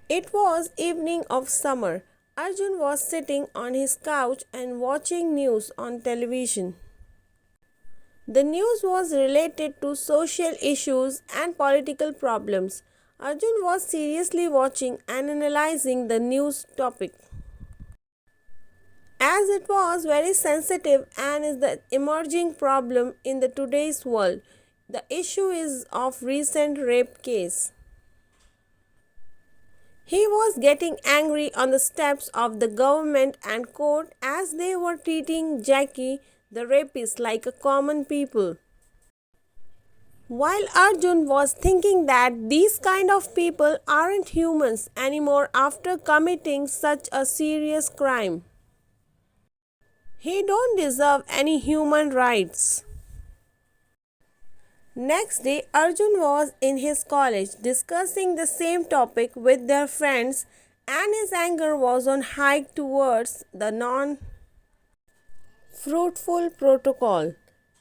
It was evening of summer. Arjun was sitting on his couch and watching news on television. The news was related to social issues and political problems. Arjun was seriously watching and analyzing the news topic. As it was very sensitive and is the emerging problem in the today's world. The issue is of recent rape case. He was getting angry on the steps of the government and court as they were treating Jackie, the rapist, like a common people. While Arjun was thinking that these kind of people aren't humans anymore after committing such a serious crime. He don't deserve any human rights. Next day, Arjun was in his college discussing the same topic with their friends, and his anger was on hike towards the non fruitful protocol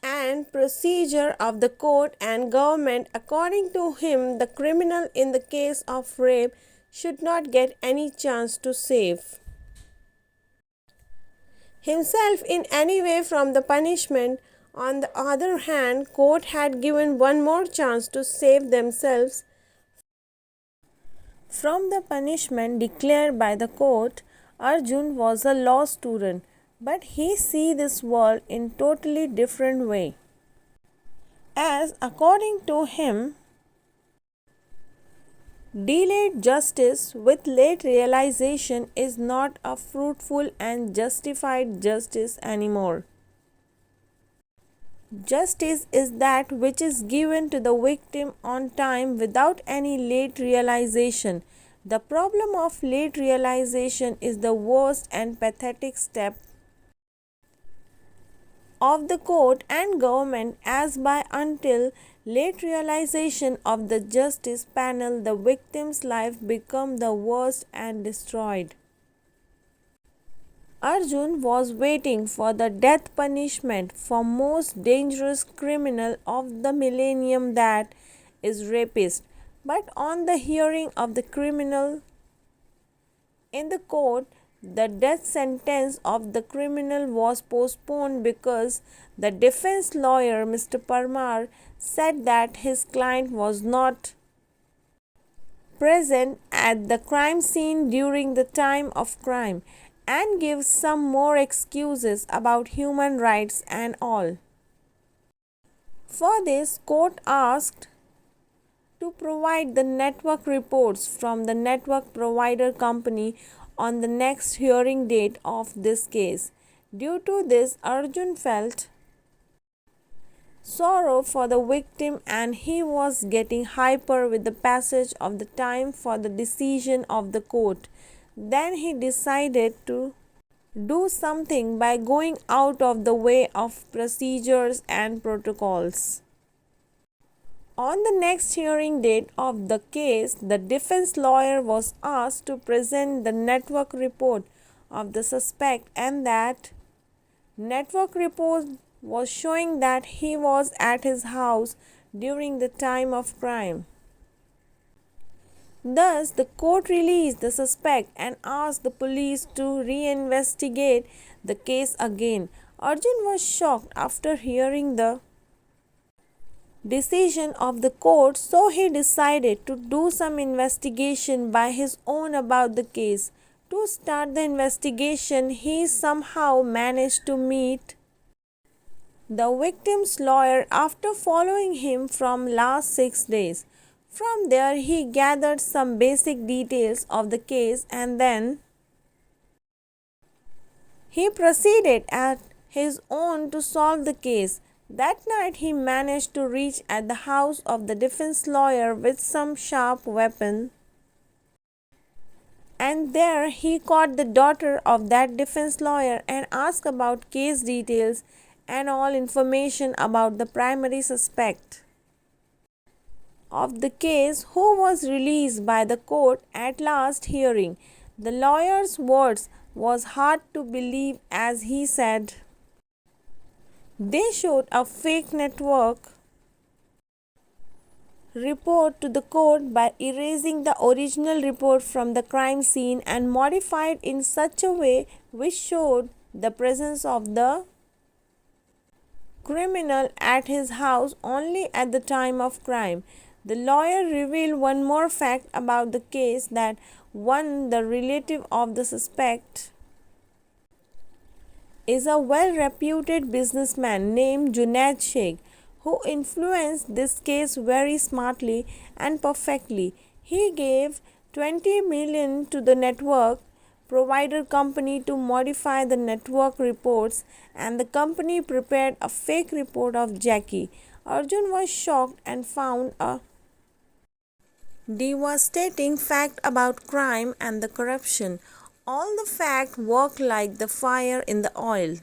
and procedure of the court and government. According to him, the criminal in the case of rape should not get any chance to save himself in any way from the punishment. On the other hand, court had given one more chance to save themselves from the punishment declared by the court. Arjun was a law student, but he see this world in totally different way. As according to him, delayed justice with late realization is not a fruitful and justified justice anymore. Justice is that which is given to the victim on time without any late realization. The problem of late realization is the worst and pathetic step of the court and government, as by until late realization of the justice panel the victim's life become the worst and destroyed. Arjun was waiting for the death punishment for most dangerous criminal of the millennium, that is rapist. But on the hearing of the criminal in the court, the death sentence of the criminal was postponed because the defense lawyer Mr. Parmar said that his client was not present at the crime scene during the time of crime and give some more excuses about human rights and all. For this, court asked to provide the network reports from the network provider company on the next hearing date of this case. Due to this, Arjun felt sorrow for the victim and he was getting hyper with the passage of the time for the decision of the court. Then he decided to do something by going out of the way of procedures and protocols. On the next hearing date of the case, the defense lawyer was asked to present the network report of the suspect, and that network report was showing that he was at his house during the time of crime. Thus, the court released the suspect and asked the police to reinvestigate the case again. Arjun was shocked after hearing the decision of the court, so he decided to do some investigation by his own about the case. To start the investigation, he somehow managed to meet the victim's lawyer after following him from last 6 days. From there, he gathered some basic details of the case and then he proceeded at his own to solve the case. That night, he managed to reach at the house of the defense lawyer with some sharp weapon, and there he caught the daughter of that defense lawyer and asked about case details and all information about the primary suspect of the case, who was released by the court at last hearing. The lawyer's words was hard to believe, as he said they showed a fake network report to the court by erasing the original report from the crime scene and modified in such a way which showed the presence of the criminal at his house only at the time of crime. The lawyer revealed one more fact about the case, that one, the relative of the suspect, is a well-reputed businessman named Junaid Sheikh, who influenced this case very smartly and perfectly. He gave 20 million to the network provider company to modify the network reports, and the company prepared a fake report of Jackie. Arjun was shocked and found a devastating fact about crime and the corruption. All the facts worked like the fire in the oil.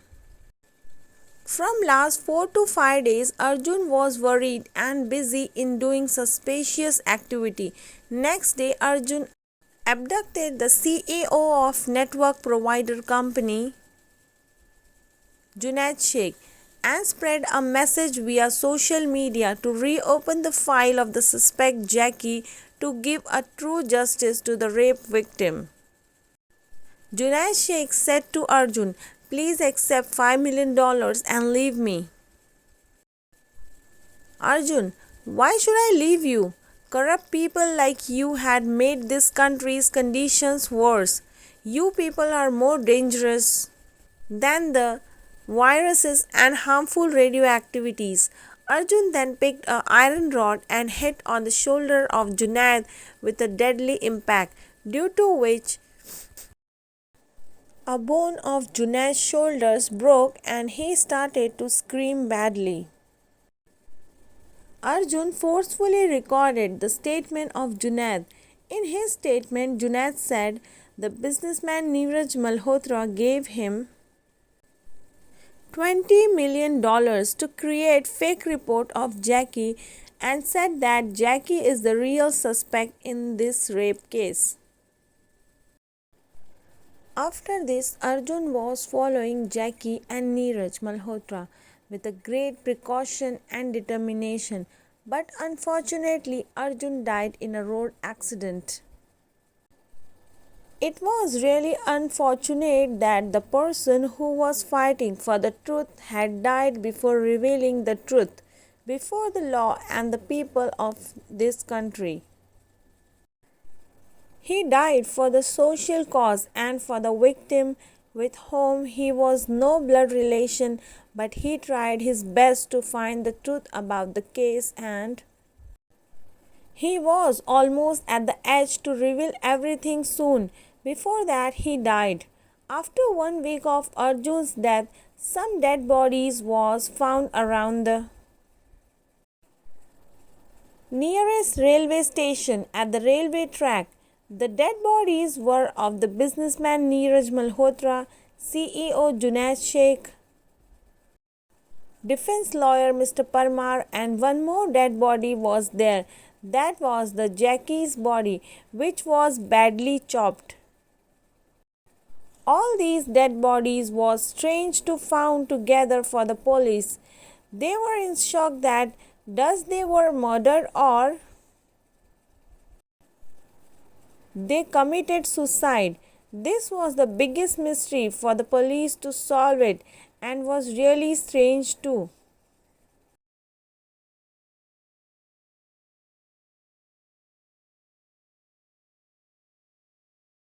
From last 4 to 5 days, Arjun was worried and busy in doing suspicious activity. Next day, Arjun abducted the CEO of network provider company, Junaid Sheikh, and spread a message via social media to reopen the file of the suspect Jackie to give a true justice to the rape victim. Junaid Sheikh said to Arjun, "Please accept $5 million and leave me." Arjun, "Why should I leave you? Corrupt people like you had made this country's conditions worse. You people are more dangerous than the viruses and harmful radioactivities." Arjun then picked an iron rod and hit on the shoulder of Junaid with a deadly impact, due to which a bone of Junaid's shoulders broke and he started to scream badly. Arjun forcefully recorded the statement of Junaid. In his statement, Junaid said the businessman Neeraj Malhotra gave him $20 million to create fake report of Jackie and said that Jackie is the real suspect in this rape case. After this, Arjun was following Jackie and Neeraj Malhotra with a great precaution and determination, but unfortunately Arjun died in a road accident. It was really unfortunate that the person who was fighting for the truth had died before revealing the truth before the law and the people of this country. He died for the social cause and for the victim with whom he was no blood relation, but he tried his best to find the truth about the case, and he was almost at the edge to reveal everything soon. Before that, he died. After 1 week of Arjun's death, some dead bodies was found around the nearest railway station at the railway track. The dead bodies were of the businessman Neeraj Malhotra, CEO Junaid Sheikh, defense lawyer Mr. Parmar, and one more dead body was there. That was the Jackie's body, which was badly chopped. All these dead bodies was strange to found together for the police. They were in shock that they were murdered or they committed suicide. This was the biggest mystery for the police to solve it and was really strange too.